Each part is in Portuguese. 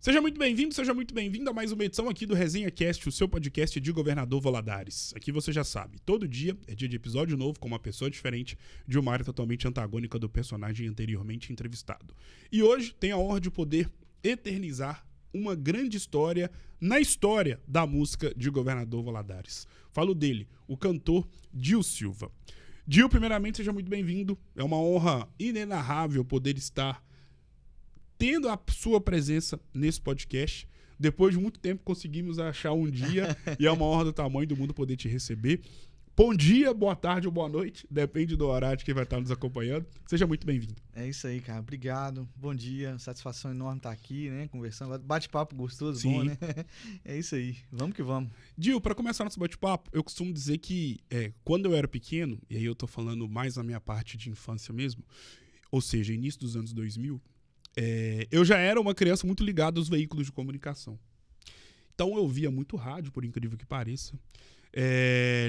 Seja muito bem-vindo, seja muito bem-vindo a mais uma edição aqui do Resenha Cast, o seu podcast de Governador Valadares. Aqui você já sabe, todo dia é dia de episódio novo com uma pessoa diferente de uma área totalmente antagônica do personagem anteriormente entrevistado. E hoje tenho a honra de poder eternizar uma grande história na história da música de Governador Valadares. Falo dele, o cantor Dil Silva. Dil, primeiramente, seja muito bem-vindo. É uma honra inenarrável poder estar tendo a sua presença nesse podcast. Depois de muito tempo conseguimos achar um dia e é uma honra do tamanho do mundo poder te receber. Bom dia, boa tarde ou boa noite, depende do horário de quem vai estar nos acompanhando. Seja muito bem-vindo. É isso aí, cara. Obrigado. Bom dia. Satisfação enorme estar aqui, né? Conversando. Bate-papo gostoso, Sim. bom, né? É isso aí. Vamos que vamos. Dil, para começar nosso bate-papo, eu costumo dizer que quando eu era pequeno, e aí eu tô falando mais na minha parte de infância mesmo, ou seja, início dos anos 2000, eu já era uma criança muito ligada aos veículos de comunicação. Então eu via muito rádio, por incrível que pareça.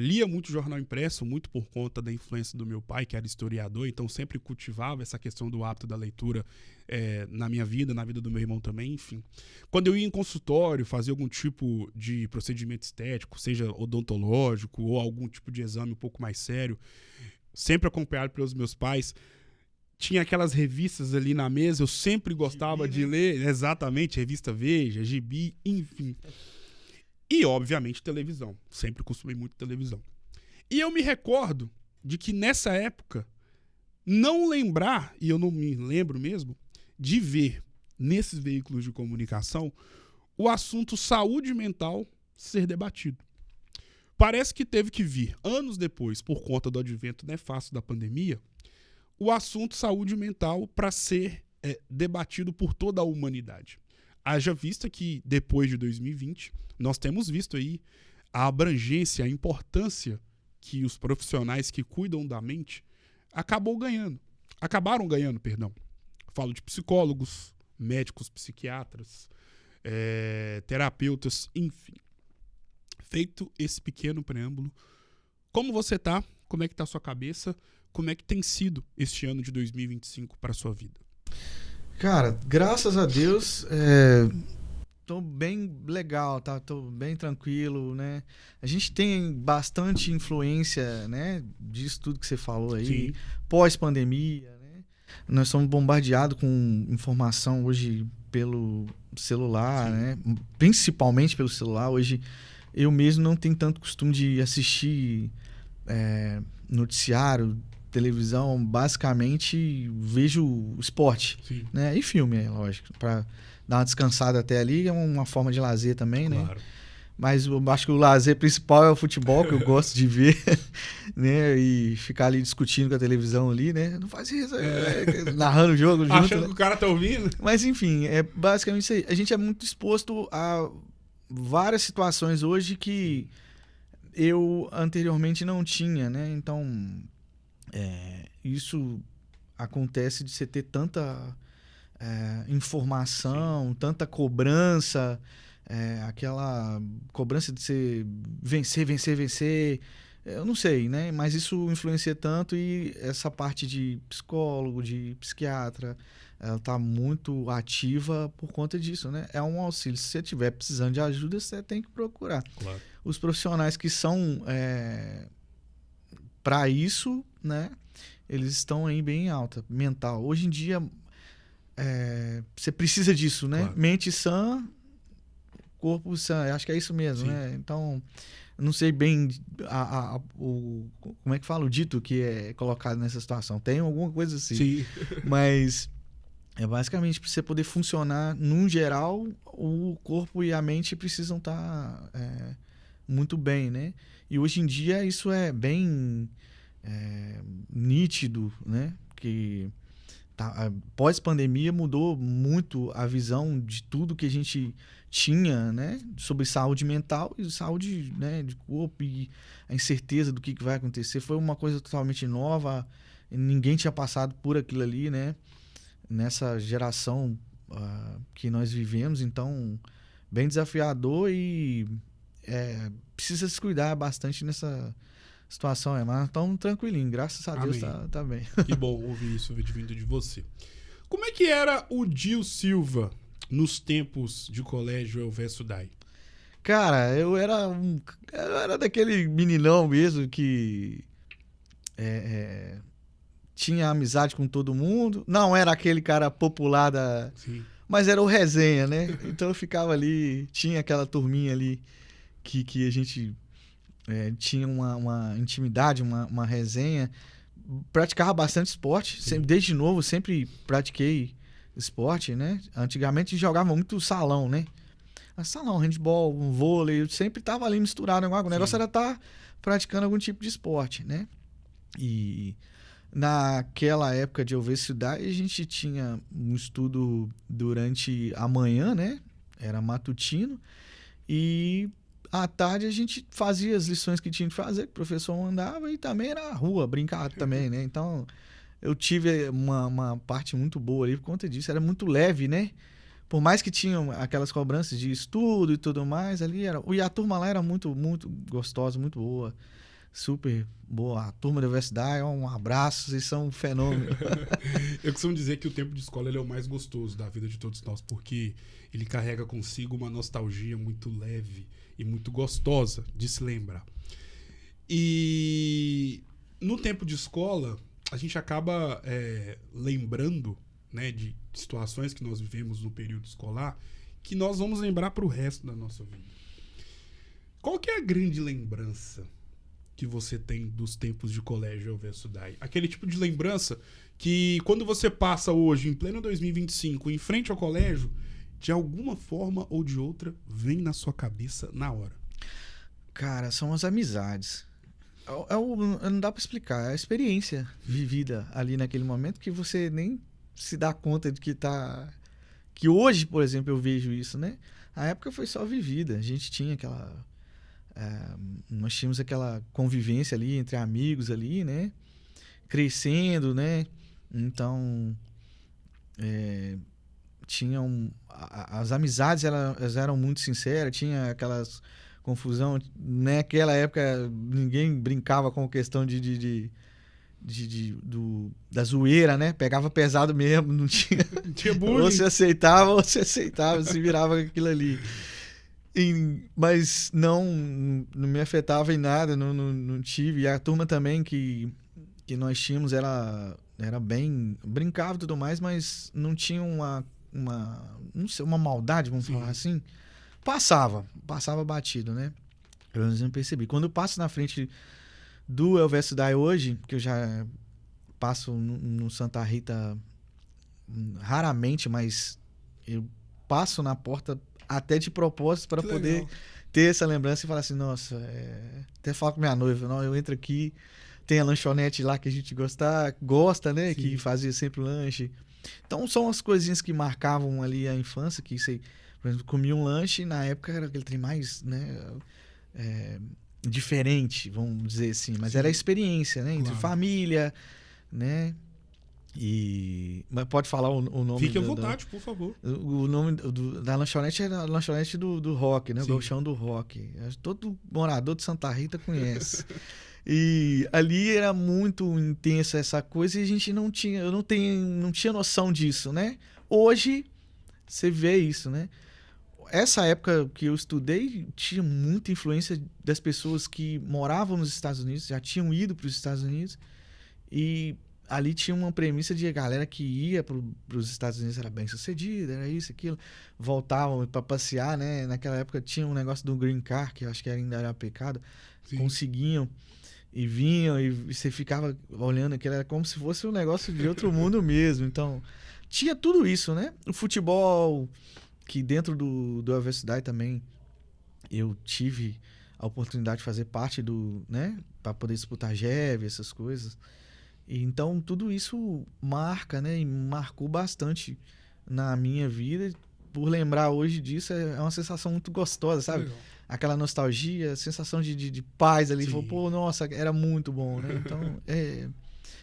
Lia muito jornal impresso, muito por conta da influência do meu pai, que era historiador, então sempre cultivava essa questão do hábito da leitura na minha vida, na vida do meu irmão também, enfim. Quando eu ia em consultório, fazer algum tipo de procedimento estético, seja odontológico ou algum tipo de exame um pouco mais sério, sempre acompanhado pelos meus pais, tinha aquelas revistas ali na mesa, eu sempre gostava de ler, exatamente, revista Veja, Gibi, enfim. E, obviamente, televisão. Sempre consumi muito televisão. E eu me recordo de que, nessa época, não lembrar, e eu não me lembro mesmo, de ver, nesses veículos de comunicação, o assunto saúde mental ser debatido. Parece que teve que vir, anos depois, por conta do advento nefasto da pandemia, o assunto saúde mental para ser debatido por toda a humanidade. Haja vista que, depois de 2020, nós temos visto aí a abrangência, a importância que os profissionais que cuidam da mente acabaram ganhando. Falo de psicólogos, médicos, psiquiatras, terapeutas, enfim. Feito esse pequeno preâmbulo, como você tá? Como é que tá a sua cabeça? Como é que tem sido este ano de 2025 para a sua vida? Cara, graças a Deus, tô bem legal, tá? Tô bem tranquilo, né? A gente tem bastante influência, né? Disso tudo que você falou aí, Sim. Pós-pandemia, né? Nós somos bombardeados com informação hoje pelo celular, Sim. né? Principalmente pelo celular. Hoje eu mesmo não tenho tanto costume de assistir noticiário, televisão, basicamente vejo esporte, Sim. né? E filme, lógico, para dar uma descansada até ali, é uma forma de lazer também, Claro. né? Mas eu acho que o lazer principal é o futebol, que eu gosto de ver, né? E ficar ali discutindo com a televisão ali, né? Não faz isso, narrando o jogo junto, Achando né? que o cara tá ouvindo? Mas enfim, é basicamente isso aí. A gente é muito exposto a várias situações hoje que eu anteriormente não tinha, né? Então, isso acontece de você ter tanta informação, sim, tanta cobrança, aquela cobrança de você vencer. Eu não sei, né? Mas isso influencia tanto e essa parte de psicólogo, de psiquiatra, ela tá muito ativa por conta disso, né? É um auxílio. Se você estiver precisando de ajuda, você tem que procurar. Claro. Os profissionais que são para isso, né? Eles estão aí bem alta, mental. Hoje em dia, você precisa disso, né? Claro. Mente sã, corpo sã. Acho que é isso mesmo, sim, né? Então, não sei bem como é que fala o dito que é colocado nessa situação. Tem alguma coisa assim. Sim. Mas é basicamente para você poder funcionar, num geral, o corpo e a mente precisam estar muito bem, né? E hoje em dia isso é bem nítido, né? Que pós-pandemia mudou muito a visão de tudo que a gente tinha, né? Sobre saúde mental e saúde, né, de corpo, e a incerteza do que vai acontecer. Foi uma coisa totalmente nova, ninguém tinha passado por aquilo ali, né? Nessa geração que nós vivemos, então bem desafiador e precisa se cuidar bastante nessa situação, mas estamos tranquilinho, graças a Deus tá bem. Que bom ouvir isso vindo de você. Como é que era o Dil Silva nos tempos de colégio Elvésio Dai? Cara, eu era daquele meninão mesmo que tinha amizade com todo mundo. Não era aquele cara popular Sim. mas era o resenha, né? Então eu ficava ali, tinha aquela turminha ali que a gente tinha uma intimidade, uma resenha. Praticava bastante esporte. Sempre, desde novo, sempre pratiquei esporte, né? Antigamente jogava muito salão, né? Salão, handball, vôlei, eu sempre tava ali misturado. O negócio era estar praticando algum tipo de esporte, né? E naquela época de Elvésio Dai, a gente tinha um estudo durante a manhã, né? Era matutino. E à tarde a gente fazia as lições que tinha que fazer, que o professor mandava, e também era a rua, brincar também, né? Então eu tive uma parte muito boa ali por conta disso. Era muito leve, né? Por mais que tinham aquelas cobranças de estudo e tudo mais, ali era. E a turma lá era muito, muito gostosa, muito boa. Super boa. A turma da universidade, um abraço, vocês são um fenômeno. Eu costumo dizer que o tempo de escola ele é o mais gostoso da vida de todos nós, porque ele carrega consigo uma nostalgia muito leve e muito gostosa de se lembrar. E no tempo de escola, a gente acaba lembrando, né, de situações que nós vivemos no período escolar que nós vamos lembrar para o resto da nossa vida. Qual que é a grande lembrança que você tem dos tempos de colégio Elvésio Dai? Aquele tipo de lembrança que quando você passa hoje, em pleno 2025, em frente ao colégio, de alguma forma ou de outra, vem na sua cabeça na hora. Cara, são as amizades. Não dá pra explicar. É a experiência vivida ali naquele momento que você nem se dá conta de que tá... Que hoje, por exemplo, eu vejo isso, né? A época foi só vivida. A gente tinha aquela... nós tínhamos aquela convivência ali entre amigos ali, né? Crescendo, né? Então... tinham... As amizades elas eram muito sinceras. Tinha aquelas... confusão. Naquela época, ninguém brincava com questão da zoeira, né? Pegava pesado mesmo, não tinha... Não tinha bullying. ou você aceitava, se virava com aquilo ali. Mas não me afetava em nada, não tive. E a turma também que nós tínhamos era bem... Brincava e tudo mais, mas não tinha não sei, uma maldade, vamos falar assim. Passava batido, né? Pelo menos eu não percebi. Quando eu passo na frente do Elvésio Dai hoje, que eu já passo no Santa Rita raramente, mas eu passo na porta até de propósito para poder ter essa lembrança e falar assim, nossa, até falo com minha noiva, não, eu entro aqui, tem a lanchonete lá que a gente gosta, né? Sim. Que fazia sempre o lanche. Então são as coisinhas que marcavam ali a infância, que você... Por exemplo, comia um lanche, na época era aquele trem mais, né, diferente, vamos dizer assim. Mas era a experiência, né? Entre família, né? Mas pode falar o nome... Fique à vontade, por favor. O nome da lanchonete era a lanchonete do rock, né? O Gauchão do Rock. Todo morador de Santa Rita conhece. E ali era muito intensa essa coisa e a gente não tinha noção disso, né? Hoje, você vê isso, né? Essa época que eu estudei tinha muita influência das pessoas que moravam nos Estados Unidos, já tinham ido para os Estados Unidos, e ali tinha uma premissa de a galera que ia para os Estados Unidos era bem sucedida, era isso, aquilo, voltavam para passear, né? Naquela época tinha um negócio do Green Card, que eu acho que ainda era pecado, conseguiam e vinham, e você ficava olhando aquilo, era como se fosse um negócio de outro mundo mesmo. Então, tinha tudo isso, né? O futebol... que dentro do Elvésio Dai também eu tive a oportunidade de fazer parte né, para poder disputar GEV, essas coisas. E então tudo isso marca, né, e marcou bastante na minha vida. Por lembrar hoje disso é uma sensação muito gostosa, sabe? Legal. Aquela nostalgia, sensação de paz ali. Falou, pô, nossa, era muito bom, né? Então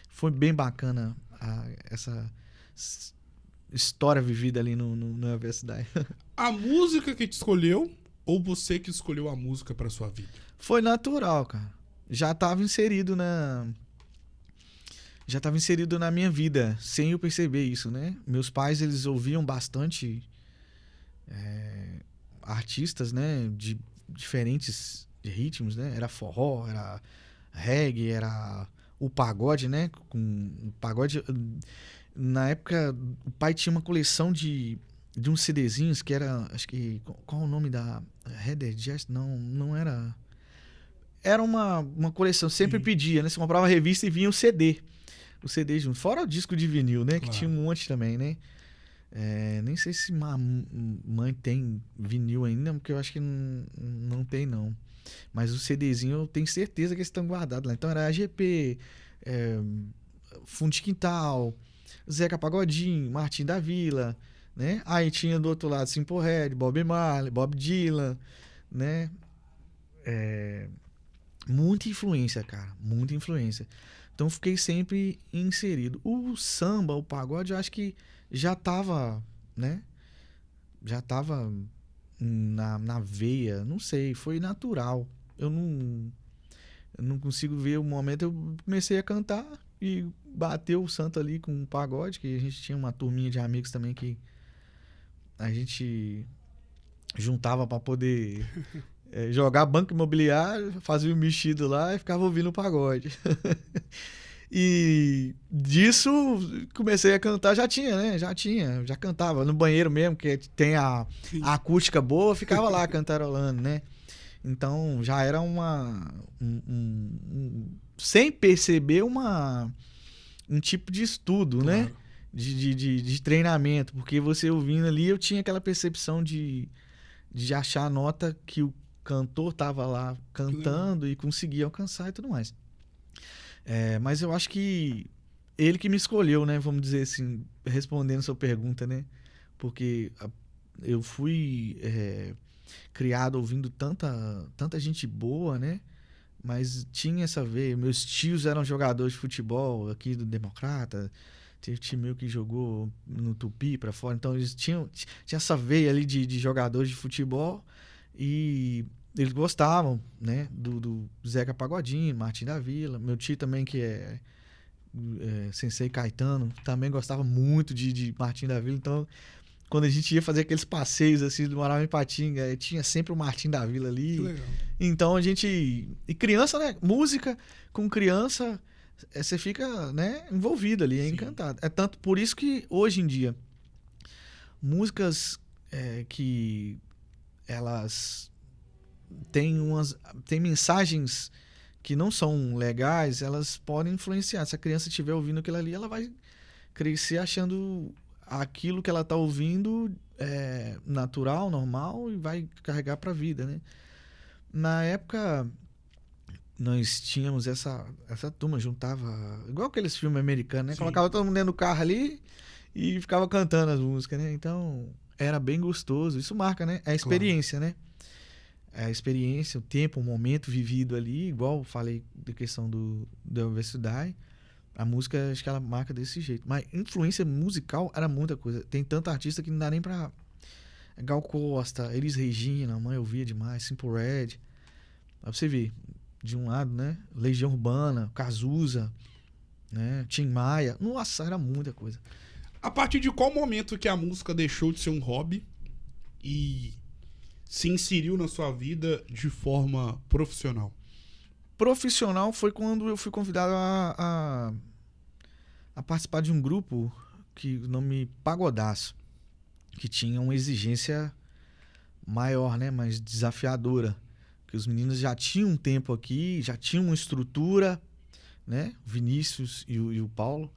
foi bem bacana essa história vivida ali no Elvésio Dai. A música que te escolheu ou você que escolheu a música para sua vida? Foi natural, cara. Já estava inserido na minha vida, sem eu perceber isso, né? Meus pais, eles ouviam bastante artistas, né, de diferentes ritmos, né? Era forró, era reggae, era o pagode, né? Com o pagode, na época, o pai tinha uma coleção de uns CDzinhos que era, acho que, qual o nome da Red Jazz? Não era. Era uma coleção, sempre Sim, pedia, né? Você comprava a revista e vinha o CD junto. Fora o disco de vinil, né? Que claro. tinha um monte também, né? Nem sei se mãe tem vinil ainda, porque eu acho que não tem, não. Mas o CDzinho eu tenho certeza que eles estão guardados lá. Então era AGP, Fundo de Quintal, Zeca Pagodinho, Martim da Vila, né? Aí tinha do outro lado Simple Red, Bob Marley, Bob Dylan, né? Muita influência, cara. Muita influência. Então fiquei sempre inserido. O samba, o pagode, eu acho que já tava, né? Já tava na veia. Não sei, foi natural. Eu não consigo ver o momento. Eu comecei a cantar e bateu o santo ali com o pagode, que a gente tinha uma turminha de amigos também que a gente juntava para poder jogar banco imobiliário, fazia o mexido lá e ficava ouvindo o pagode. E disso comecei a cantar, já tinha, né? Já cantava no banheiro mesmo, que tem a acústica boa, ficava lá cantarolando, né? Então já era sem perceber um tipo de estudo, Claro. né? De treinamento, porque você ouvindo ali eu tinha aquela percepção de achar a nota que o cantor tava lá cantando e conseguia alcançar e tudo mais. Mas eu acho que ele que me escolheu, né? Vamos dizer assim, respondendo sua pergunta, né? Porque eu fui criado ouvindo tanta gente boa, né? Mas tinha essa veia. Meus tios eram jogadores de futebol aqui do Democrata. Teve time meu que jogou no Tupi pra fora. Então eles tinha essa veia ali de jogadores de futebol. E eles gostavam, né? Do Zeca Pagodinho, Martim da Vila. Meu tio também, que é Sensei Caetano, também gostava muito de Martim da Vila. Então, quando a gente ia fazer aqueles passeios assim, morava em Patinga, tinha sempre o Martim da Vila ali. Que legal. Então a gente. E criança, né? Música com criança, você fica, né, envolvido ali, Sim. encantado. É tanto por isso que hoje em dia, músicas que elas têm mensagens que não são legais, elas podem influenciar. Se a criança estiver ouvindo aquilo ali, ela vai crescer achando aquilo que ela está ouvindo natural, normal e vai carregar para a vida, né? Na época, nós tínhamos essa turma, juntava, igual aqueles filmes americanos, né? Sim. Colocava todo mundo dentro do carro ali e ficava cantando as músicas, né? Então, era bem gostoso. Isso marca, né? É a experiência, né? É a experiência, o tempo, o momento vivido ali, igual eu falei da questão da universidade. A música, acho que ela marca desse jeito. Mas influência musical era muita coisa. Tem tanta artista que não dá nem pra... Gal Costa, Elis Regina, a mãe eu via demais, Simple Red. Pra você ver, de um lado, né? Legião Urbana, Cazuza, né? Tim Maia. Nossa, era muita coisa. A partir de qual momento que a música deixou de ser um hobby e se inseriu na sua vida de forma profissional? Profissional foi quando eu fui convidado a participar de um grupo que o nome Pagodaço, que tinha uma exigência maior, né? Mais desafiadora. Que os meninos já tinham um tempo aqui, já tinham uma estrutura, né? O Vinícius e o Paulo.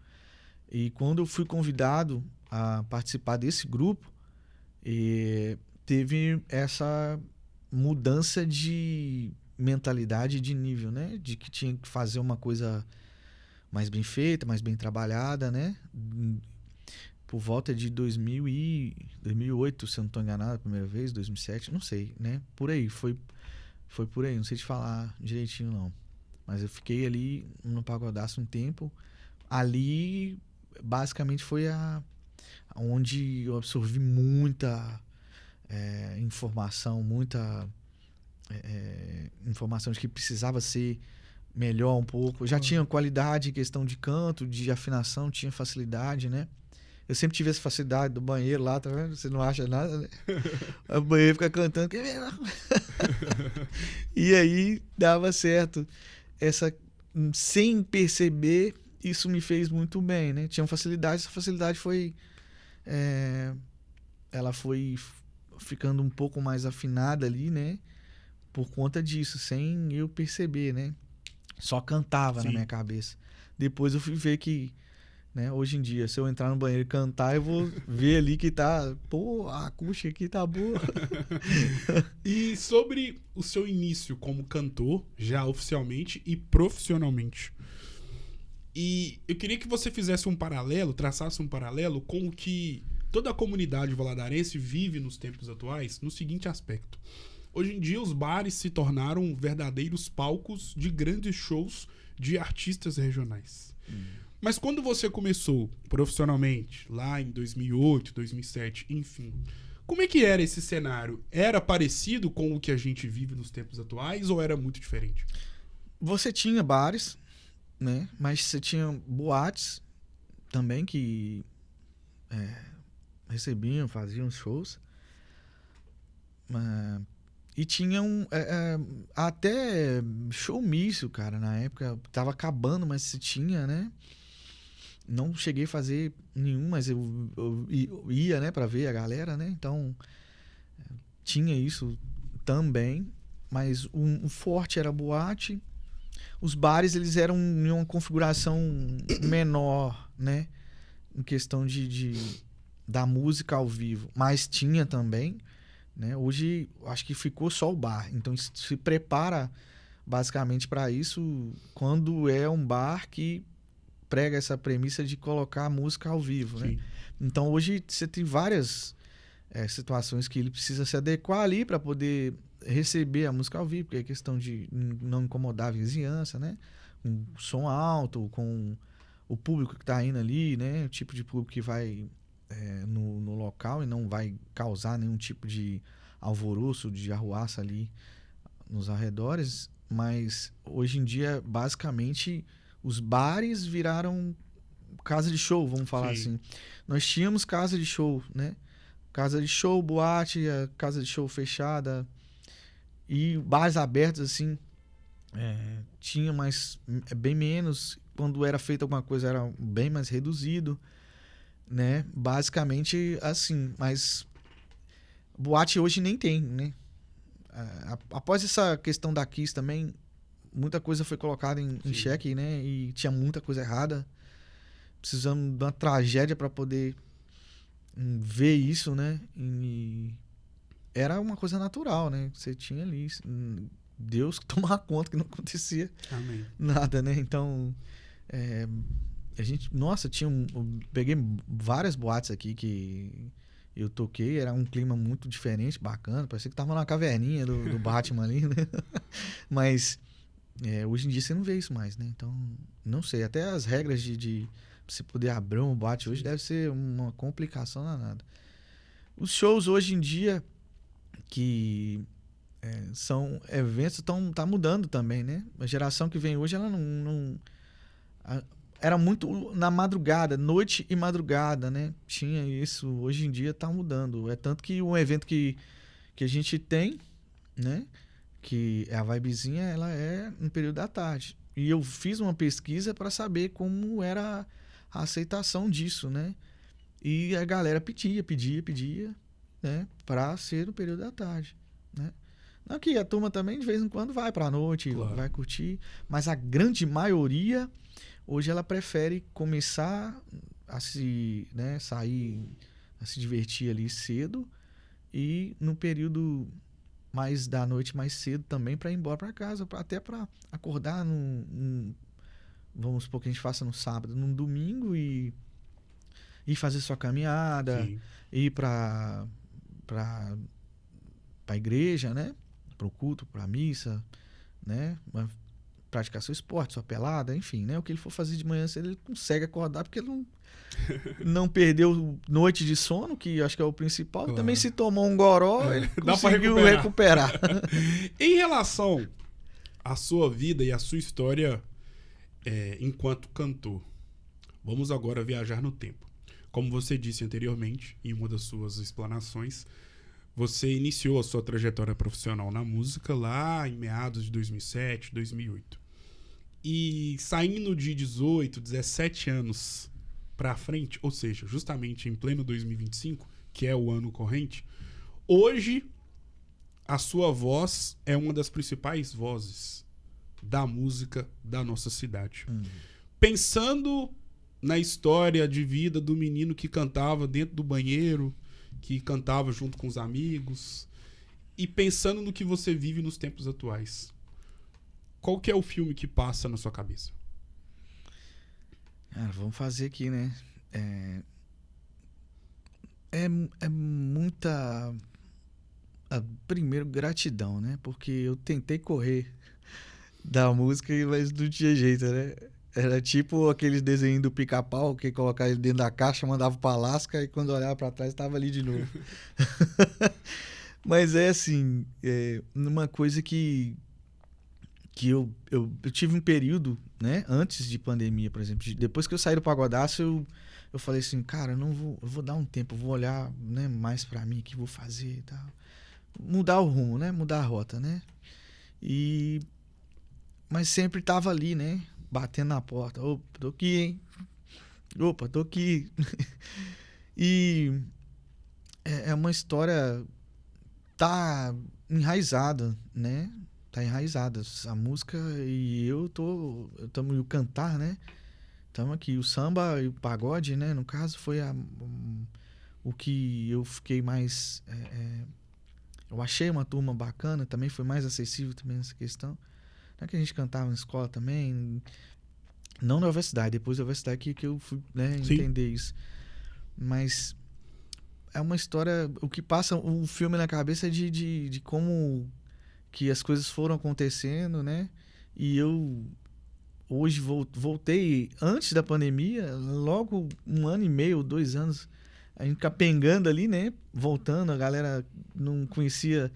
E quando eu fui convidado a participar desse grupo, teve essa mudança de mentalidade e de nível, né? De que tinha que fazer uma coisa mais bem feita, mais bem trabalhada, né? Por volta de 2008, se eu não estou enganado, a primeira vez, 2007, não sei, né? Por aí, foi por aí, não sei te falar direitinho não. Mas eu fiquei ali no Pagodaço um tempo. Ali, basicamente, foi onde eu absorvi muita informação, muita informação de que precisava ser melhor um pouco. Eu já tinha qualidade em questão de canto, de afinação, tinha facilidade, né? Eu sempre tive essa facilidade do banheiro lá, tá vendo? Você não acha nada, né? O banheiro fica cantando. E aí dava certo. Sem perceber, isso me fez muito bem, né? Tinha facilidade, essa facilidade foi... ela foi ficando um pouco mais afinada ali, né? Por conta disso, sem eu perceber, né? Só cantava na minha cabeça. Depois eu fui ver que, né, hoje em dia, se eu entrar no banheiro e cantar, eu vou ver ali que tá... Pô, a acústica aqui tá boa. E sobre o seu início como cantor, já oficialmente e profissionalmente. E eu queria que você fizesse um paralelo, traçasse um paralelo com o que toda a comunidade valadarense vive nos tempos atuais, no seguinte aspecto. Hoje em dia, os bares se tornaram verdadeiros palcos de grandes shows de artistas regionais. Mas quando você começou profissionalmente, lá em 2008, 2007, enfim, como é que era esse cenário? Era parecido com o que a gente vive nos tempos atuais ou era muito diferente? Você tinha bares, né? Mas você tinha boates também que recebiam, faziam shows. E tinham até showmício, cara, na época. Tava acabando, mas se tinha, né? Não cheguei a fazer nenhum, mas eu ia, né, pra ver a galera, né? Então, tinha isso também. Mas o forte era a boate. Os bares, eles eram em uma configuração menor, né? Em questão da música ao vivo. Mas tinha também, né? Hoje, acho que ficou só o bar. Então, se prepara basicamente para isso quando é um bar que prega essa premissa de colocar a música ao vivo, né? Então, hoje, você tem várias situações que ele precisa se adequar ali para poder receber a música ao vivo, porque é questão de não incomodar a vizinhança, né? Com som alto, com o público que está indo ali, né? O tipo de público que vai no local e não vai causar nenhum tipo de alvoroço, de arruaça ali nos arredores. Mas hoje em dia, basicamente, os bares viraram casa de show, vamos falar assim. Nós tínhamos casa de show, né? Casa de show, boate, casa de show fechada e bares abertos, assim, tinha mais, bem menos. Quando era feita alguma coisa, era bem mais reduzido, né? Basicamente, assim, mas boate hoje nem tem, né? Após essa questão da Kiss também, muita coisa foi colocada em xeque, né? E tinha muita coisa errada. Precisamos de uma tragédia para poder ver isso, né? E era uma coisa natural, né? Você tinha ali Deus que tomava conta que não acontecia nada, né? Então, a gente... Nossa, peguei várias boates aqui que eu toquei. Era um clima muito diferente, bacana. Parecia que tava na caverninha do Batman ali, né? Mas hoje em dia você não vê isso mais, né? Então, não sei. Até as regras de você poder abrir um boate hoje deve ser uma complicação danada. Os shows hoje em dia, que são eventos, tá mudando também, né? A geração que vem hoje, ela não era muito na madrugada, noite e madrugada, né? Tinha isso. Hoje em dia tá mudando. É tanto que um evento que a gente tem, né? Que é a Vibezinha, ela é no período da tarde. E eu fiz uma pesquisa para saber como era a aceitação disso, né? E a galera pedia, né? Para ser no período da tarde, né? Não que a turma também de vez em quando vai para a noite, vai curtir, mas a grande maioria hoje ela prefere começar a sair, a se divertir ali cedo e no período mais da noite mais cedo também para ir embora para casa, até para acordar vamos supor que a gente faça no sábado, num domingo e fazer sua caminhada, ir para a igreja, né? Para o culto, para a missa, né? Praticar seu esporte, sua pelada, enfim, né? O que ele for fazer de manhã, ele consegue acordar, porque ele não perdeu noite de sono, que acho que é o principal. Claro. Também se tomou um goró, ele conseguiu recuperar. Em relação à sua vida e à sua história enquanto cantor, vamos agora viajar no tempo. Como você disse anteriormente, em uma das suas explanações, você iniciou a sua trajetória profissional na música lá em meados de 2007, 2008. E saindo de 18, 17 anos pra frente, ou seja, justamente em pleno 2025, que é o ano corrente, hoje a sua voz é uma das principais vozes da música da nossa cidade. Pensando na história de vida do menino que cantava dentro do banheiro, que cantava junto com os amigos, e pensando no que você vive nos tempos atuais, qual que é o filme que passa na sua cabeça? Vamos fazer aqui, né? É muita... primeiro, gratidão, né? Porque eu tentei correr da música, mas não tinha jeito, né? Era tipo aqueles desenhos do Pica-Pau, que colocava ele dentro da caixa, mandava pra Lasca, e quando olhava pra trás, tava ali de novo. Mas é assim, uma coisa que eu tive um período, né? Antes de pandemia, por exemplo. Depois que eu saí do Pagodaço, eu falei assim, cara, eu vou dar um tempo, eu vou olhar, né, mais pra mim, o que eu vou fazer e tal. Mudar o rumo, né? Mudar a rota, né? Mas sempre tava ali, né? Batendo na porta. Opa, tô aqui, hein? Opa, tô aqui. E é uma história... Tá enraizada, né? Tá enraizada. A música e e o cantar, né? Estamos aqui. O samba e o pagode, né? No caso, foi o que eu fiquei mais... eu achei uma turma bacana, também foi mais acessível também nessa questão. Não é que a gente cantava na escola também, não na universidade, depois da universidade que eu fui, né, entender isso. Mas é uma história, o que passa um filme na cabeça é de como que as coisas foram acontecendo, né? E eu hoje voltei antes da pandemia, logo 1 ano e meio, 2 anos, a gente capengando ali, né? Voltando, a galera não conhecia.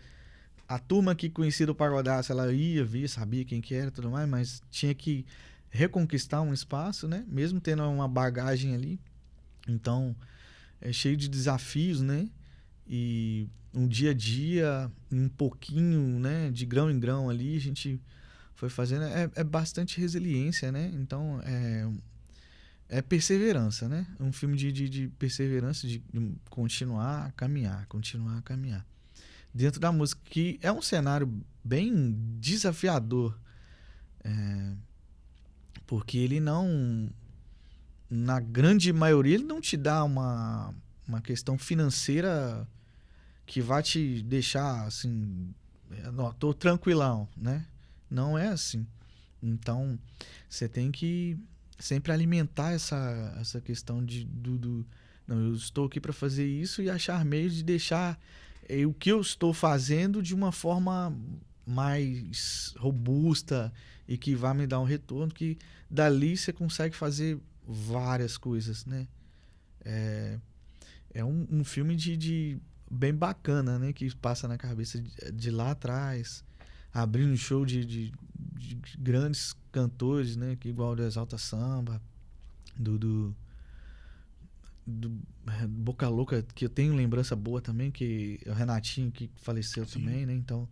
A turma que conhecia do Pagodaço, ela via, sabia quem que era e tudo mais, mas tinha que reconquistar um espaço, né? Mesmo tendo uma bagagem ali. Então, é cheio de desafios, né? E um dia a dia, um pouquinho, né? De grão em grão ali, a gente foi fazendo. É bastante resiliência, né? Então, é perseverança, né? É um filme de perseverança, de continuar a caminhar. Dentro da música, que é um cenário bem desafiador. Porque ele não... Na grande maioria, ele não te dá uma questão financeira que vai te deixar, assim... Não, tô tranquilão, né? Não é assim. Então, você tem que sempre alimentar essa questão não, eu estou aqui para fazer isso e achar meios de deixar o que eu estou fazendo de uma forma mais robusta e que vai me dar um retorno, que dali você consegue fazer várias coisas, né? É um filme de bem bacana, né? Que passa na cabeça de lá atrás, abrindo show de grandes cantores, né? Que igual do Exalta Samba, do Boca Louca, que eu tenho lembrança boa também, que é o Renatinho que faleceu. Sim. Também, né? Então,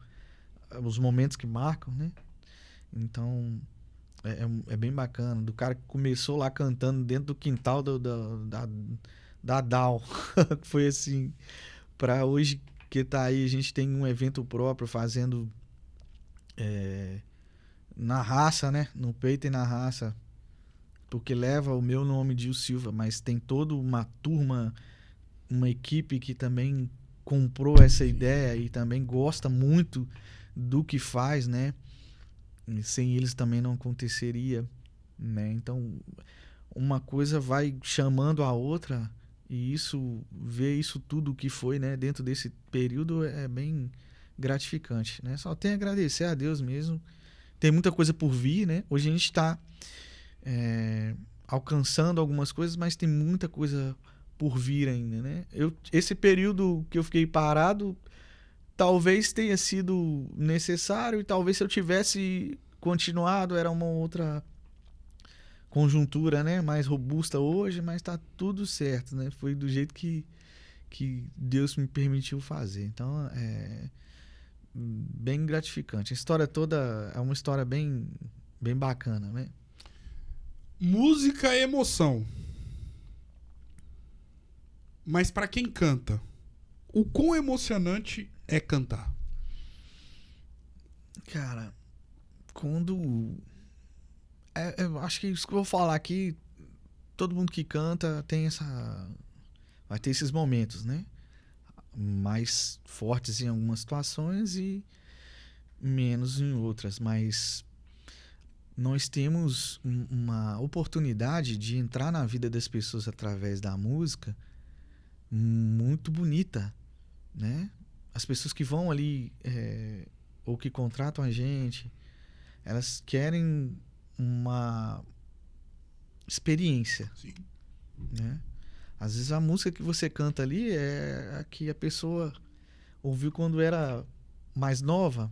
os momentos que marcam, né? Então, é bem bacana. Do cara que começou lá cantando dentro do quintal da DAO. Foi assim, para hoje que tá aí, a gente tem um evento próprio fazendo na raça, né? No peito e na raça. Porque leva o meu nome, Dio Silva, mas tem toda uma turma, uma equipe que também comprou essa ideia e também gosta muito do que faz, né? E sem eles também não aconteceria, né? Então, uma coisa vai chamando a outra e ver isso tudo que foi, né? Dentro desse período é bem gratificante, né? Só tenho a agradecer a Deus mesmo. Tem muita coisa por vir, né? Hoje a gente está alcançando algumas coisas, mas tem muita coisa por vir ainda, né? Esse período que eu fiquei parado talvez tenha sido necessário e talvez se eu tivesse continuado era uma outra conjuntura, né, mais robusta hoje, mas tá tudo certo, né? Foi do jeito que Deus me permitiu fazer. Então, é bem gratificante. A história toda é uma história bem, bem bacana, né? Música é emoção. Mas pra quem canta, o quão emocionante é cantar? Cara, quando... eu acho que isso que eu vou falar aqui, todo mundo que canta tem essa... Vai ter esses momentos, né? Mais fortes em algumas situações e menos em outras. Mas nós temos uma oportunidade de entrar na vida das pessoas através da música muito bonita, né? As pessoas que vão ali ou que contratam a gente, elas querem uma experiência, Sim. né? Às vezes a música que você canta ali é a que a pessoa ouviu quando era mais nova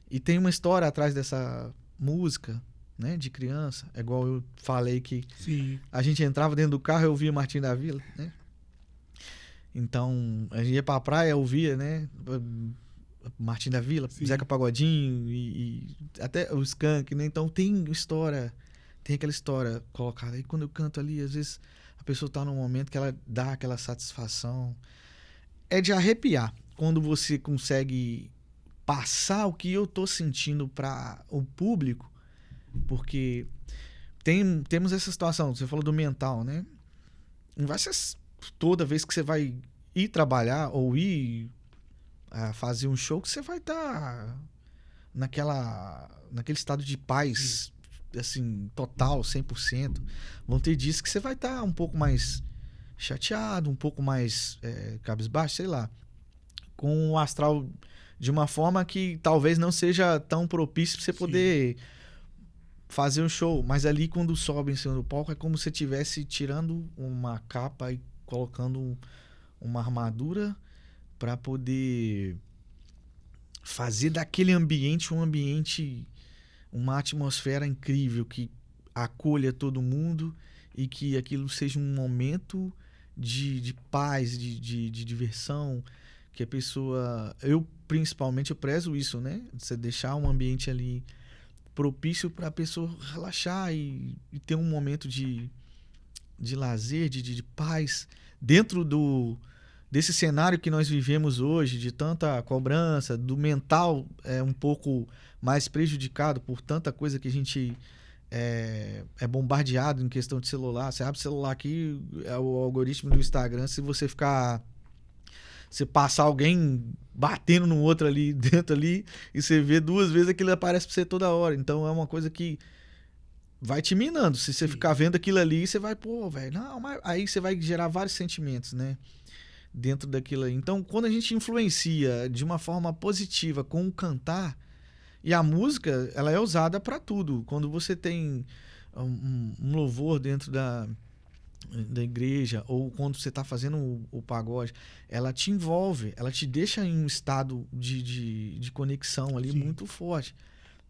e tem uma história atrás dessa música, né, de criança. É igual eu falei que Sim. a gente entrava dentro do carro e ouvia Martim da Vila, né? Então, a gente ia pra praia, ouvia, né? Martim da Vila, Sim. Zeca Pagodinho e até o Skank, né? Então tem história, tem aquela história colocada. E quando eu canto ali, às vezes a pessoa tá num momento que ela dá aquela satisfação. É de arrepiar quando você consegue passar o que eu tô sentindo para o público, porque temos essa situação, você falou do mental, né? Não vai ser toda vez que você vai ir trabalhar ou ir fazer um show que você vai estar naquele estado de paz, assim, total, 100%. Vão ter dias que você vai estar um pouco mais chateado, um pouco mais cabisbaixo, sei lá, com o astral de uma forma que talvez não seja tão propício para você poder fazer um show. Mas ali, quando sobe em cima do palco, é como se você estivesse tirando uma capa e colocando uma armadura para poder fazer daquele ambiente um ambiente, uma atmosfera incrível que acolha todo mundo e que aquilo seja um momento de paz, de diversão, que a pessoa... Eu, principalmente, eu prezo isso, né? Você deixar um ambiente ali propício para a pessoa relaxar e ter um momento de lazer, de paz, dentro desse cenário que nós vivemos hoje, de tanta cobrança, do mental um pouco mais prejudicado por tanta coisa que a gente é bombardeado em questão de celular. Você abre o celular aqui, é o algoritmo do Instagram, se você passar alguém batendo no outro ali dentro ali, e você vê 2 vezes, aquilo aparece pra você toda hora. Então é uma coisa que vai te minando. Se você ficar vendo aquilo ali, você vai, pô, velho, não, mas aí você vai gerar vários sentimentos, né? Dentro daquilo aí. Então, quando a gente influencia de uma forma positiva com o cantar, e a música, ela é usada para tudo. Quando você tem um louvor dentro da igreja, ou quando você está fazendo o pagode, ela te envolve, ela te deixa em um estado de conexão ali muito forte.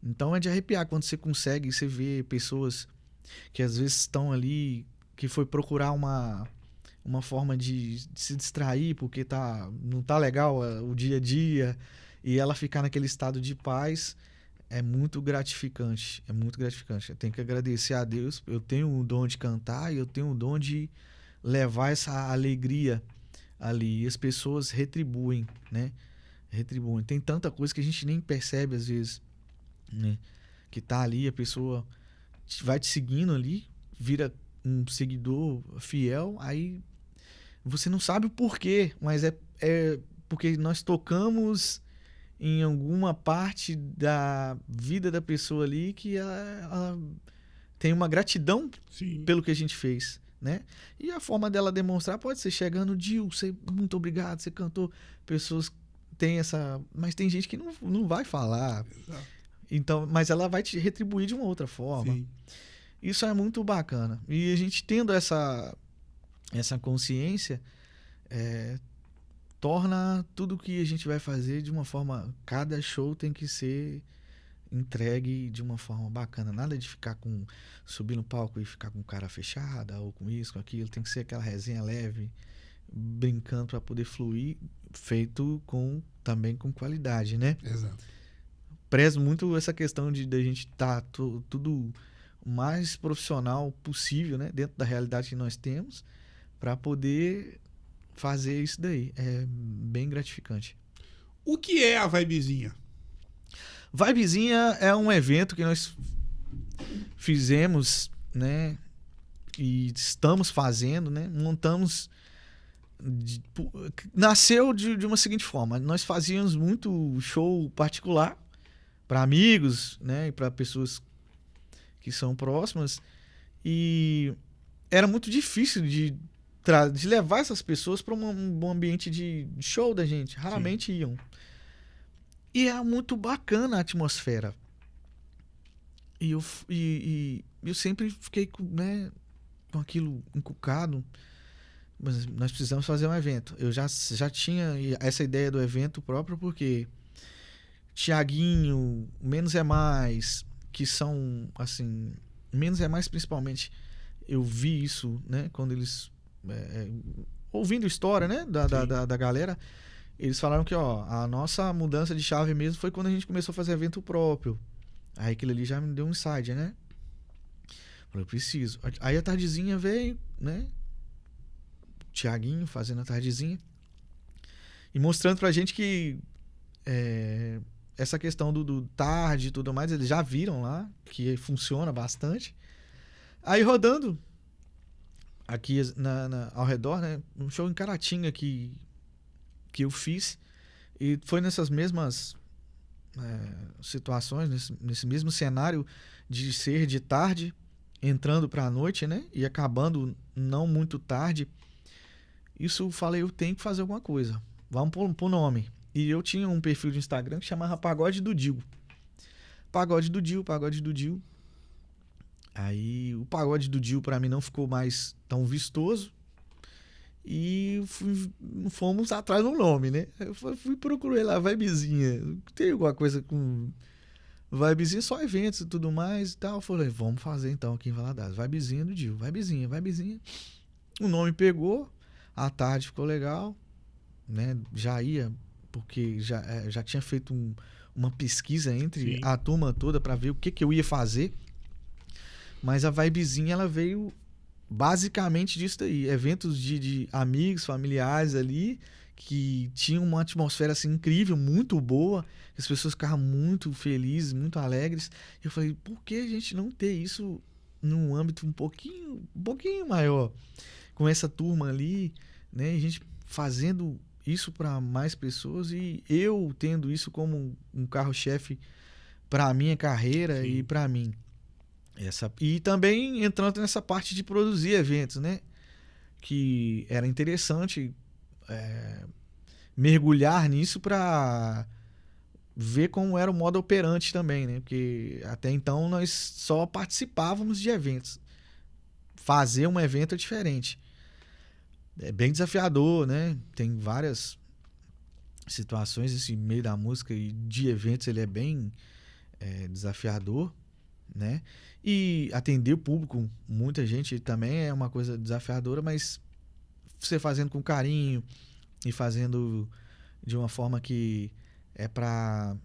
Então é de arrepiar quando você consegue, você vê pessoas que às vezes estão ali, que foi procurar uma forma de se distrair porque não tá legal o dia a dia, e ela ficar naquele estado de paz. É muito gratificante, é muito gratificante. Eu tenho que agradecer a Deus. Eu tenho o dom de cantar e eu tenho o dom de levar essa alegria ali. E as pessoas retribuem, né? Retribuem. Tem tanta coisa que a gente nem percebe às vezes, né? Que tá ali, a pessoa vai te seguindo ali, vira um seguidor fiel, aí você não sabe o porquê, mas é porque nós tocamos em alguma parte da vida da pessoa ali que ela tem uma gratidão pelo que a gente fez, né? E a forma dela demonstrar pode ser chegando, Dil, muito obrigado, você cantou. Pessoas têm essa... Mas tem gente que não vai falar. Exato. Então, mas ela vai te retribuir de uma outra forma. Sim. Isso é muito bacana. E a gente tendo essa consciência... torna tudo que a gente vai fazer de uma forma... Cada show tem que ser entregue de uma forma bacana. Nada de ficar subir no palco e ficar com cara fechada ou com isso, com aquilo. Tem que ser aquela resenha leve, brincando para poder fluir, feito também com qualidade, né? Exato. Prezo muito essa questão de a gente estar tudo o mais profissional possível, né? Dentro da realidade que nós temos, para poder fazer isso daí. É bem gratificante. O que é a Vibezinha? Vibezinha é um evento que nós fizemos, né? E estamos fazendo, né? Montamos. Nasceu de uma seguinte forma: nós fazíamos muito show particular para amigos, né? E para pessoas que são próximas. E era muito difícil de levar essas pessoas para um ambiente de show da gente. Raramente iam. E é muito bacana a atmosfera. E eu sempre fiquei né, com aquilo encucado. Mas nós precisamos fazer um evento. Eu já tinha essa ideia do evento próprio, porque Tiaguinho, Menos é Mais, que são, assim... Menos é Mais, principalmente, eu vi isso, né? Quando eles... ouvindo história, né? Da galera... Eles falaram que, a nossa mudança de chave mesmo foi quando a gente começou a fazer evento próprio. Aí aquilo ali já me deu um insight, né? Falei, eu preciso. Aí a tardezinha veio, né? Tiaguinho fazendo a tardezinha. E mostrando pra gente que essa questão do tarde e tudo mais, eles já viram lá, que funciona bastante. Aí rodando aqui ao redor, né? Um show em Caratinga que eu fiz, e foi nessas mesmas situações, nesse mesmo cenário de ser de tarde, entrando para a noite, né? E acabando não muito tarde. Isso eu falei, eu tenho que fazer alguma coisa. Vamos pôr nome. E eu tinha um perfil de Instagram que chamava Pagode do Dil. Pagode do Dil. Aí o Pagode do Dil para mim não ficou mais tão vistoso. E fomos atrás do nome, né? Eu fui procurar lá, Vibezinha. Tem alguma coisa com Vibezinha, só eventos e tudo mais e tal. Eu falei, vamos fazer então aqui em Valadares. Vibezinha do Dil, Vibezinha. O nome pegou, à tarde ficou legal, né? Já ia, porque já tinha feito uma pesquisa entre a turma toda para ver o que eu ia fazer. Mas a Vibezinha, ela veio... basicamente disso daí, eventos de amigos, familiares ali, que tinham uma atmosfera assim incrível, muito boa, as pessoas ficavam muito felizes, muito alegres. Eu falei, por que a gente não ter isso num âmbito um pouquinho maior, com essa turma ali, né? A gente fazendo isso para mais pessoas e eu tendo isso como um carro-chefe para a minha carreira e para mim. E também entrando nessa parte de produzir eventos, né? Que era interessante mergulhar nisso para ver como era o modo operante também, né? Porque até então nós só participávamos de eventos. Fazer um evento é diferente. É bem desafiador, né? Tem várias situações, esse meio da música e de eventos ele é bem desafiador, né? E atender o público, muita gente também é uma coisa desafiadora, mas você fazendo com carinho e fazendo de uma forma que é para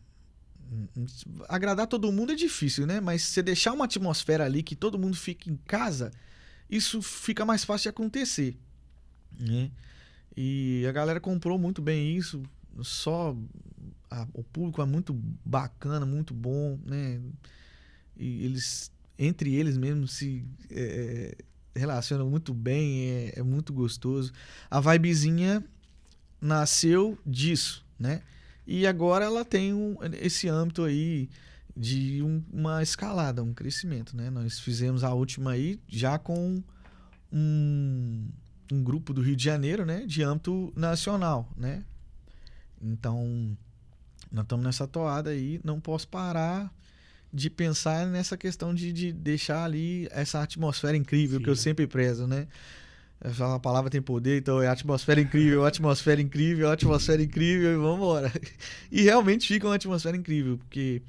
agradar todo mundo é difícil, né? Mas você deixar uma atmosfera ali que todo mundo fica em casa, isso fica mais fácil de acontecer, né? E a galera comprou muito bem isso, o público é muito bacana, muito bom, né? E eles, entre eles mesmos, se relacionam muito bem, é muito gostoso. A Vibezinha nasceu disso, né? E agora ela tem esse âmbito aí de uma escalada, um crescimento, né? Nós fizemos a última aí já com um grupo do Rio de Janeiro, né? De âmbito nacional, né? Então, nós estamos nessa toada aí, não posso parar de pensar nessa questão de deixar ali essa atmosfera incrível que eu sempre prezo, né? A palavra tem poder, então é atmosfera incrível, atmosfera incrível, atmosfera incrível e vamos embora. E realmente fica uma atmosfera incrível, porque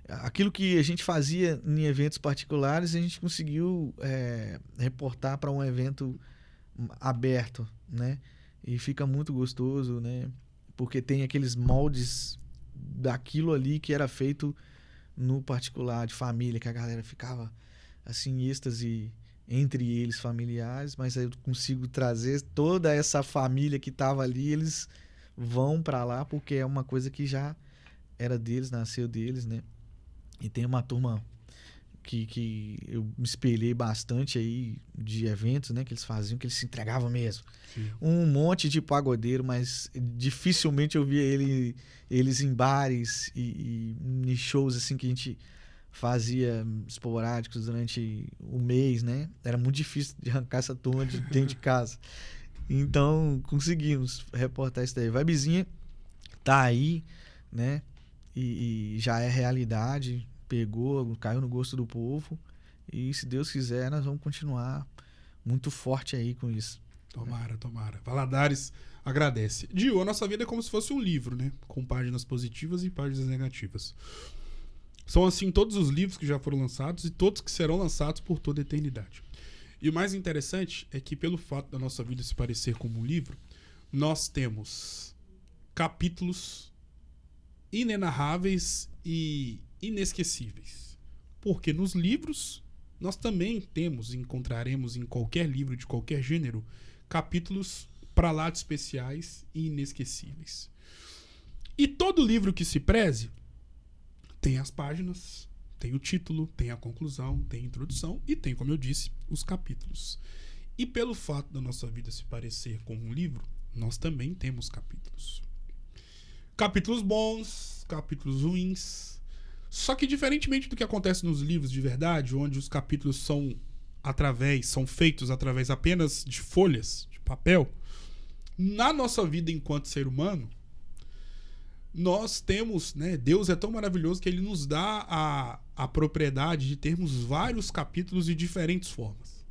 aquilo que a gente fazia em eventos particulares, a gente conseguiu reportar para um evento aberto, né? E fica muito gostoso, né? Porque tem aqueles moldes daquilo ali que era feito no particular, de família, que a galera ficava assim, em êxtase entre eles, familiares, mas aí eu consigo trazer toda essa família que estava ali, eles vão para lá porque é uma coisa que já era deles, nasceu deles, né? E tem uma turma que eu me espelhei bastante aí de eventos, né, que eles faziam, que eles se entregavam mesmo. Sim. Um monte de pagodeiro, mas dificilmente eu via eles em bares e em shows assim que a gente fazia esporádicos durante o mês, né? Era muito difícil de arrancar essa turma de dentro de casa. Então, conseguimos reportar isso daí. Vibezinha tá aí, né? E já é realidade. Pegou, caiu no gosto do povo. E se Deus quiser, nós vamos continuar muito forte aí com isso. Tomara, tomara. Valadares agradece. Dio, a nossa vida é como se fosse um livro, né? Com páginas positivas e páginas negativas. São assim todos os livros que já foram lançados e todos que serão lançados por toda a eternidade. E o mais interessante é que, pelo fato da nossa vida se parecer como um livro, nós temos capítulos inenarráveis e inesquecíveis. Porque nos livros, nós também temos, encontraremos em qualquer livro de qualquer gênero, capítulos pra lá de especiais e inesquecíveis. E todo livro que se preze tem as páginas, tem o título, tem a conclusão, tem a introdução e tem, como eu disse, os capítulos. E pelo fato da nossa vida se parecer com um livro, nós também temos capítulos. Capítulos bons, capítulos ruins. Só que diferentemente do que acontece nos livros de verdade, onde os capítulos são feitos através apenas de folhas, de papel, na nossa vida enquanto ser humano, nós temos, né? Deus é tão maravilhoso que ele nos dá a propriedade de termos vários capítulos de diferentes formas.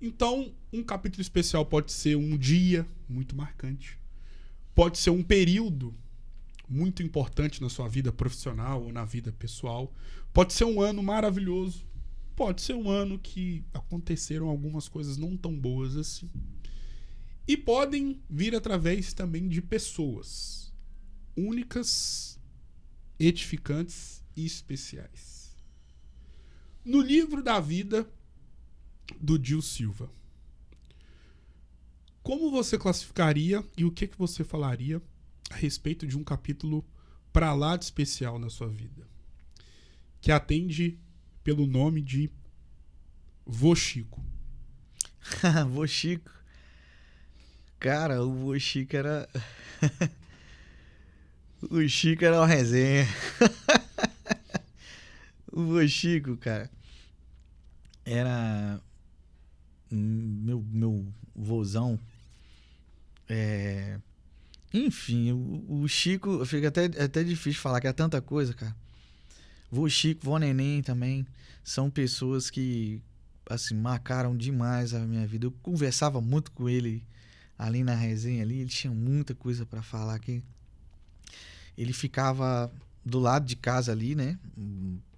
Então, um capítulo especial pode ser um dia muito marcante, pode ser um período muito importante na sua vida profissional ou na vida pessoal, pode ser um ano maravilhoso, pode ser um ano que aconteceram algumas coisas não tão boas assim. E podem vir através também de pessoas únicas, edificantes e especiais. No livro da vida do Dio Silva, como você classificaria e o que você falaria a respeito de um capítulo pra lá de especial na sua vida, que atende pelo nome de Vô Chico? Vô Chico. Cara, o Vô Chico era... O Chico era uma resenha. O Vô Chico, cara, era meu vozão. Enfim, o Chico, fica até difícil falar que é tanta coisa, cara. Vô Chico, Vô Neném também são pessoas que, assim, marcaram demais a minha vida. Eu conversava muito com ele ali na resenha ali, ele tinha muita coisa pra falar aqui. Ele ficava do lado de casa ali, né?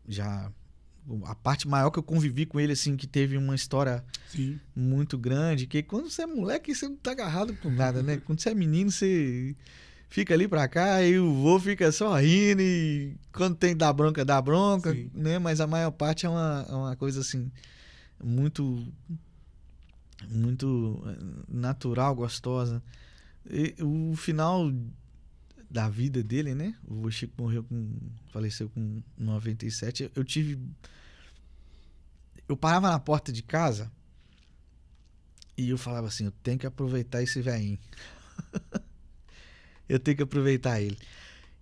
Já a parte maior que eu convivi com ele, assim, que teve uma história Sim. muito grande, que quando você é moleque, você não tá agarrado com nada, né? Quando você é menino, você fica ali pra cá e o vô fica só rindo e quando tem dá bronca, Sim. né? Mas a maior parte é uma coisa, assim, muito natural, gostosa. E o final da vida dele, né? O Chico faleceu com 97. Eu parava na porta de casa e eu falava assim, eu tenho que aproveitar esse velhinho. Eu tenho que aproveitar ele.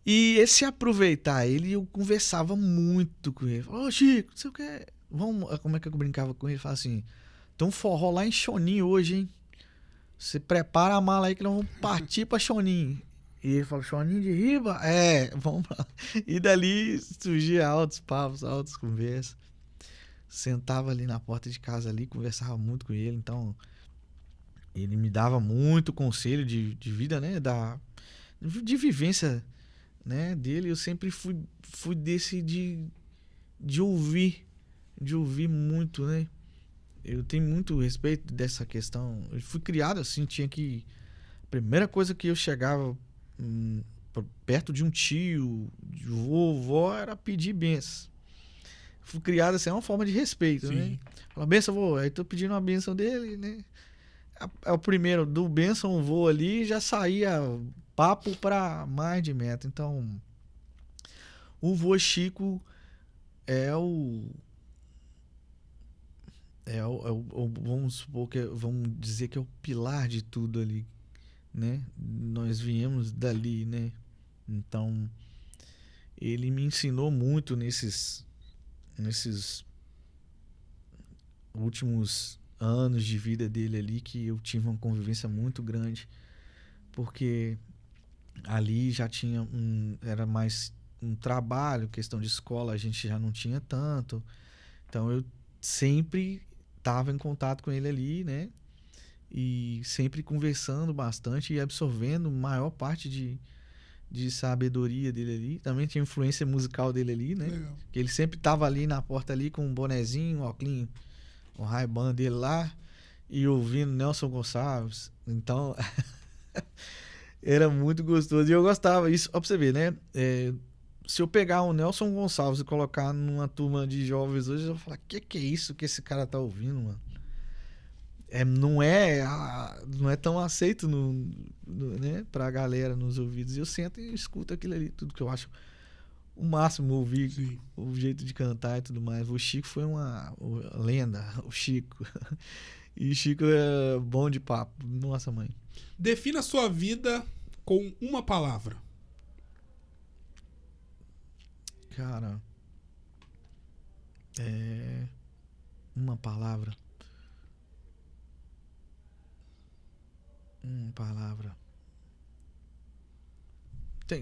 E esse aproveitar ele, eu conversava muito com ele. Ô, Chico, não sei o que. Como é que eu brincava com ele? Falava assim, tem um forró lá em Choninho hoje, hein? Você prepara a mala aí que nós vamos partir pra Choninho. E ele falou, Choninho de Riba? Vamos lá. E dali surgia altos papos, altas conversas. Sentava ali na porta de casa ali, conversava muito com ele. Então, ele me dava muito conselho de vida, né? De vivência, né, dele. Eu sempre fui desse de de ouvir muito, né? Eu tenho muito respeito dessa questão. Eu fui criado assim, tinha que... A primeira coisa que eu chegava perto de um tio, de vovó, era pedir bênção. Fui criado assim, é uma forma de respeito, Sim. né? Fala, bênção, vô. Aí tô pedindo uma bênção dele, né? É o primeiro, do bênção, vô ali, já saía papo pra mais de metro. Então, o vô Chico vamos supor vamos dizer que é o pilar de tudo ali, né? Nós viemos dali, né? Então, ele me ensinou muito nesses últimos anos de vida dele ali, que eu tive uma convivência muito grande, porque ali já tinha era mais um trabalho, questão de escola a gente já não tinha tanto, então eu sempre estava em contato com ele ali, né? E sempre conversando bastante e absorvendo maior parte de sabedoria dele ali. Também tinha influência musical dele ali, né? Legal. Que ele sempre tava ali na porta ali com um bonezinho, um óculos, um Ray-Ban dele lá, e ouvindo Nelson Gonçalves. Então, era muito gostoso. E eu gostava, isso, ó, pra você ver, né? Se eu pegar o Nelson Gonçalves e colocar numa turma de jovens hoje, eu vou falar, que é isso que esse cara tá ouvindo, mano? Não é tão aceito né, pra galera nos ouvidos. Eu sento e escuto aquilo ali, tudo que eu acho o máximo, ouvir Sim. o jeito de cantar e tudo mais. O Chico foi uma lenda, o Chico. E o Chico é bom de papo. Nossa, mãe. Defina a sua vida com uma palavra. Cara, uma palavra. Uma palavra.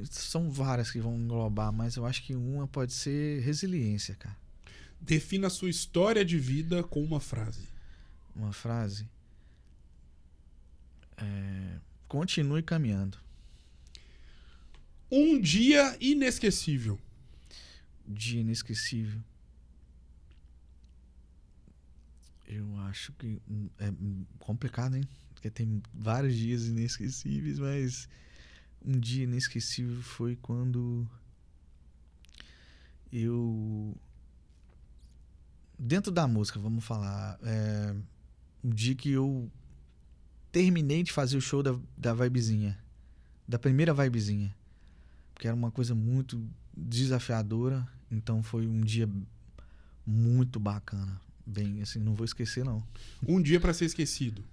São várias que vão englobar, mas eu acho que uma pode ser resiliência, cara. Defina a sua história de vida com uma frase. Uma frase. Continue caminhando. Um dia inesquecível. Dia inesquecível. Eu acho que é complicado, hein? Porque tem vários dias inesquecíveis, mas um dia inesquecível foi quando eu... Dentro da música, vamos falar, um dia que eu terminei de fazer o show da Vibezinha, da primeira Vibezinha, porque era uma coisa muito desafiadora, então foi um dia muito bacana, bem assim, não vou esquecer não. Um dia pra ser esquecido.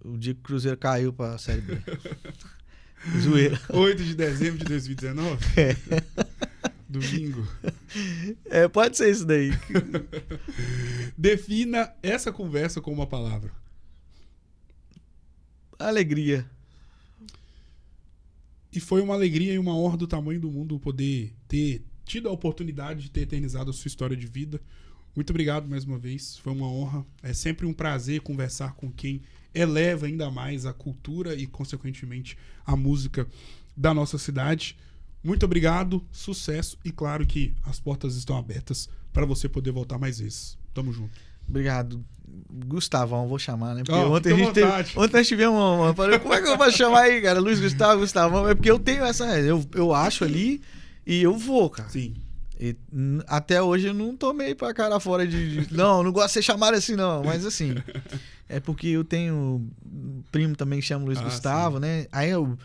O dia que o Cruzeiro caiu pra Série B. Zoeira. 8 de dezembro de 2019? Domingo. Pode ser isso daí. Defina essa conversa com uma palavra. Alegria. E foi uma alegria e uma honra do tamanho do mundo poder ter tido a oportunidade de ter eternizado a sua história de vida. Muito obrigado mais uma vez. Foi uma honra. É sempre um prazer conversar com quem eleva ainda mais a cultura e, consequentemente, a música da nossa cidade. Muito obrigado, sucesso e claro que as portas estão abertas para você poder voltar mais vezes. Tamo junto. Obrigado. Gustavão, vou chamar, né? Porque Ontem nós tivemos uma... Como é que eu vou chamar aí, cara? Luiz Gustavo, Gustavão. É porque eu tenho essa... Eu acho ali e eu vou, cara. Sim. E até hoje eu não tomei pra cara fora não gosto de ser chamado assim, não. Mas assim, é porque eu tenho um primo também que chama Luiz Gustavo, sim, né? Aí eu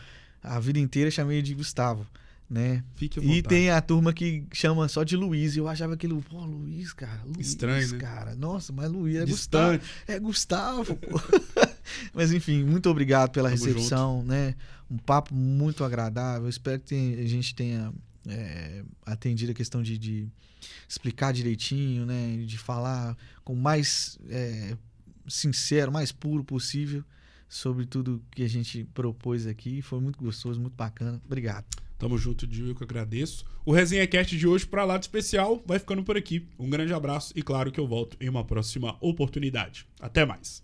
a vida inteira chamei de Gustavo, né? Fique à vontade. E tem a turma que chama só de Luiz. E eu achava aquilo, pô, Luiz, cara. Luiz, estranho, né? Cara. Nossa, mas Luiz é distante. Gustavo. É Gustavo, pô. Mas enfim, muito obrigado pela recepção, né? Um papo muito agradável. Espero que a gente tenha atendido a questão de explicar direitinho, né? De falar com o mais sincero, mais puro possível sobre tudo que a gente propôs aqui. Foi muito gostoso, muito bacana. Obrigado. Tamo junto, Dil, eu que agradeço. O Resenha Cast de hoje, pra lá de especial, vai ficando por aqui. Um grande abraço e claro que eu volto em uma próxima oportunidade. Até mais.